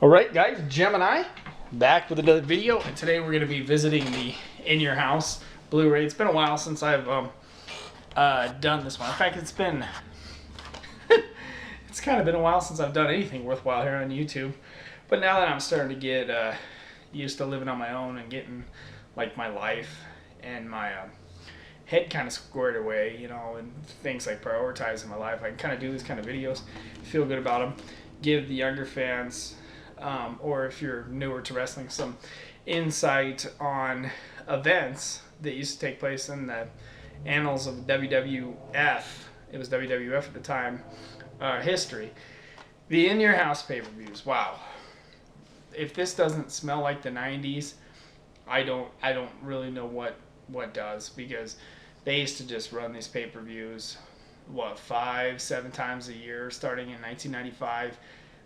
Alright guys, Gemini, back with another video, and today we're going to be visiting the In Your House Blu-ray. It's been a while since I've done this one. In fact, it's kind of been a while since I've done anything worthwhile here on YouTube. But now that I'm starting to get used to living on my own and getting like my life and my head kind of squared away, you know, and things like prioritizing my life, I can kind of do these kind of videos, feel good about them, give the younger fans or if you're newer to wrestling, some insight on events that used to take place in the annals of WWF. It was WWF at the time. History. The In Your House pay-per-views. Wow. If this doesn't smell like the 90s, I don't really know what does, because they used to just run these pay-per-views 5-7 times a year starting in 1995.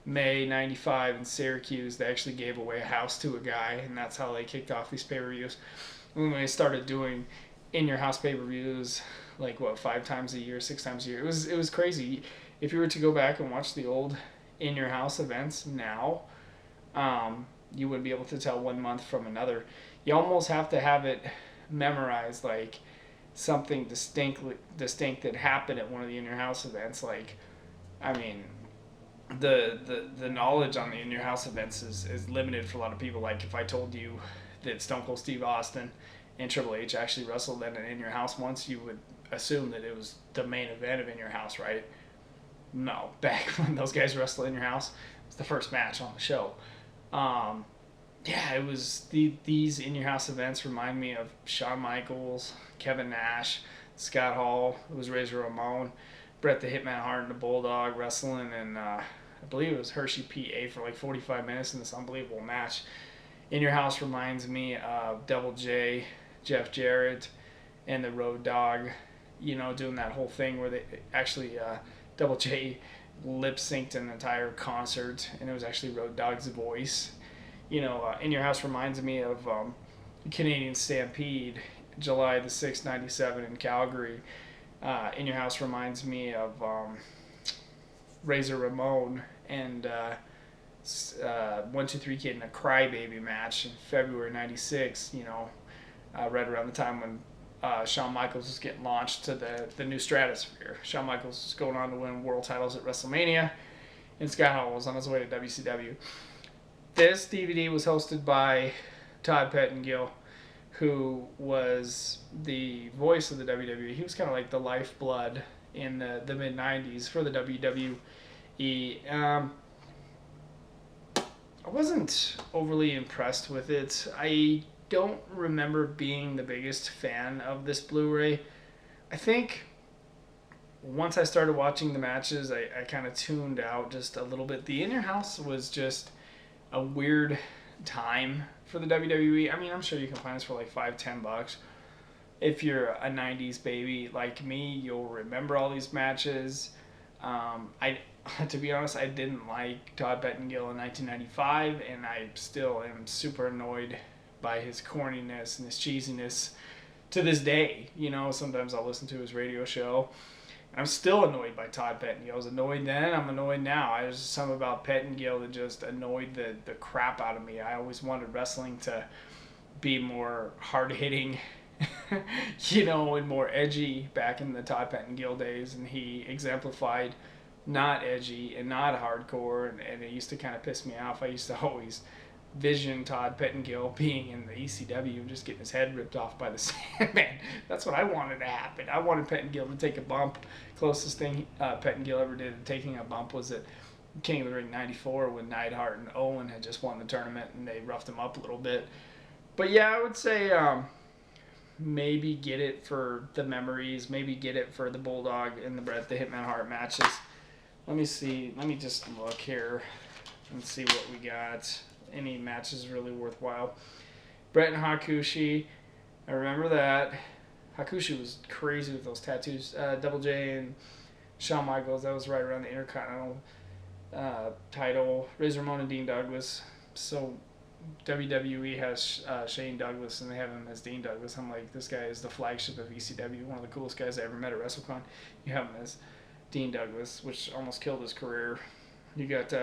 May 95 in Syracuse, they actually gave away a house to a guy, and that's how they kicked off these pay-per-views. When they started doing In Your House pay-per-views, like 5 times a year, 6 times a year, it was crazy. If you were to go back and watch the old In Your House events now, you wouldn't be able to tell one month from another. You almost have to have it memorized, like something distinct that happened at one of the In Your House events. Like, I mean, the knowledge on the In Your House events is limited for a lot of people. Like, if I told you that Stone Cold Steve Austin and Triple H actually wrestled at an In Your House once, you would assume that it was the main event of In Your House, right? No, back when those guys wrestled In Your House, it was the first match on the show. Yeah, it was these In Your House events remind me of Shawn Michaels, Kevin Nash, Scott Hall. It was Razor Ramon, Bret the Hitman Hart and the Bulldog wrestling, and I believe it was Hershey PA for like 45 minutes in this unbelievable match. In Your House reminds me of Double J, Jeff Jarrett, and the Road Dogg, you know, doing that whole thing where they actually, Double J lip synced an entire concert, and it was actually Road Dogg's voice. You know, In Your House reminds me of Canadian Stampede, July the 6th, 97 in Calgary. In Your House reminds me of Razor Ramon and 1-2-3 Kid in a Crybaby match in February 96, you know, right around the time when Shawn Michaels was getting launched to the new stratosphere. Shawn Michaels was going on to win world titles at WrestleMania, and Scott Hall was on his way to WCW. This DVD was hosted by Todd Pettengill, who was the voice of the WWE. He was kind of like the lifeblood in the mid-90s for the WWE. I wasn't overly impressed with it. I don't remember being the biggest fan of this Blu-ray. I think once I started watching the matches, I kind of tuned out just a little bit. The In Your House was just a weird time for the WWE. I mean, I'm sure you can find this for like $5-10. If you're a 90s baby like me, you'll remember all these matches. To be honest, I didn't like Todd Pettengill in 1995, and I still am super annoyed by his corniness and his cheesiness to this day. You know, sometimes I'll listen to his radio show. I'm still annoyed by Todd Pettengill. I was annoyed then, I'm annoyed now. There's something about Pettengill that just annoyed the crap out of me. I always wanted wrestling to be more hard-hitting, you know, and more edgy back in the Todd Pettengill days, and he exemplified not edgy and not hardcore, and it used to kind of piss me off. I used to always vision Todd Pettengill being in the ECW and just getting his head ripped off by the Sandman. That's what I wanted to happen. I wanted Pettengill to take a bump. Closest thing Pettengill ever did to taking a bump was at King of the Ring 94 when Neidhart and Owen had just won the tournament, and they roughed him up a little bit. But yeah, I would say maybe get it for the memories, maybe get it for the Bulldog and the Bret the Hitman Hart matches. Let me see. Let me just look here and see what we got. Any matches really worthwhile. Bret and Hakushi, I remember that. Hakushi was crazy with those tattoos. Double J and Shawn Michaels, that was right around the Intercontinental title. Razor Ramon and Dean Douglas. So WWE has Shane Douglas, and they have him as Dean Douglas. I'm like, this guy is the flagship of ECW, one of the coolest guys I ever met at WrestleCon. You have him as Dean Douglas, which almost killed his career. You got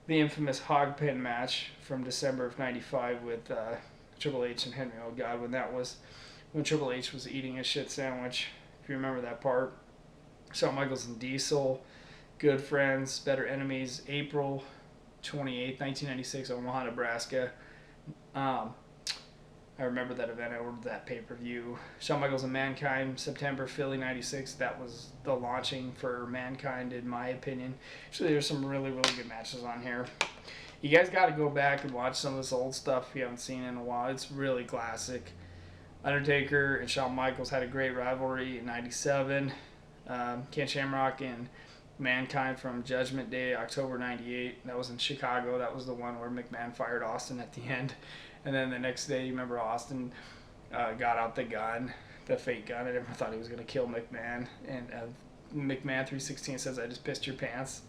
the infamous hog pen match from December of '95 with Triple H and Henry O. Godwin. That was when Triple H was eating a shit sandwich, if you remember that part. Shawn Michaels and Diesel, good friends, better enemies. April 28th, 1996, Omaha, Nebraska. I remember that event. I ordered that pay-per-view. Shawn Michaels and Mankind, September, Philly, 96. That was the launching for Mankind, in my opinion. Actually, there's some really, really good matches on here. You guys got to go back and watch some of this old stuff if you haven't seen it in a while. It's really classic. Undertaker and Shawn Michaels had a great rivalry in 97. Ken Shamrock and Mankind from Judgment Day, October 98. That was in Chicago. That was the one where McMahon fired Austin at the end. And then the next day, you remember Austin got out the gun, the fake gun. I never thought he was going to kill McMahon. And McMahon 316 says, "I just pissed your pants."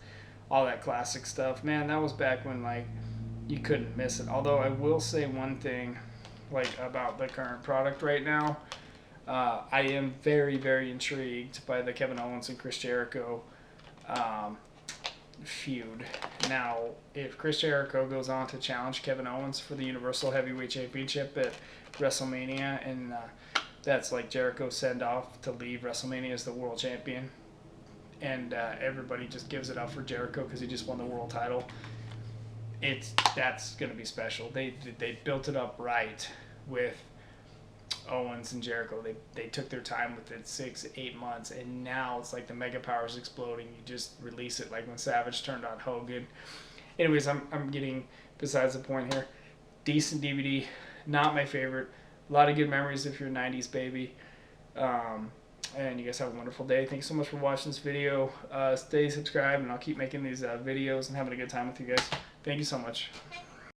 All that classic stuff. Man, that was back when, like, you couldn't miss it. Although I will say one thing, like, about the current product right now. I am very, very intrigued by the Kevin Owens and Chris Jericho feud. Now, if Chris Jericho goes on to challenge Kevin Owens for the Universal Heavyweight Championship at WrestleMania, and that's like Jericho's send-off to leave WrestleMania as the world champion, and everybody just gives it up for Jericho because he just won the world title, that's going to be special. They built it up right with Owens and Jericho. They took their time with it, 6-8 months, and now it's like the mega powers exploding. You just release it, like when Savage turned on Hogan. Anyways, I'm getting besides the point here. Decent DVD, not my favorite. A lot of good memories if you're a 90s baby. And you guys have a wonderful day. Thanks so much for watching this video. Stay subscribed, and I'll keep making these videos and having a good time with you guys. Thank you so much.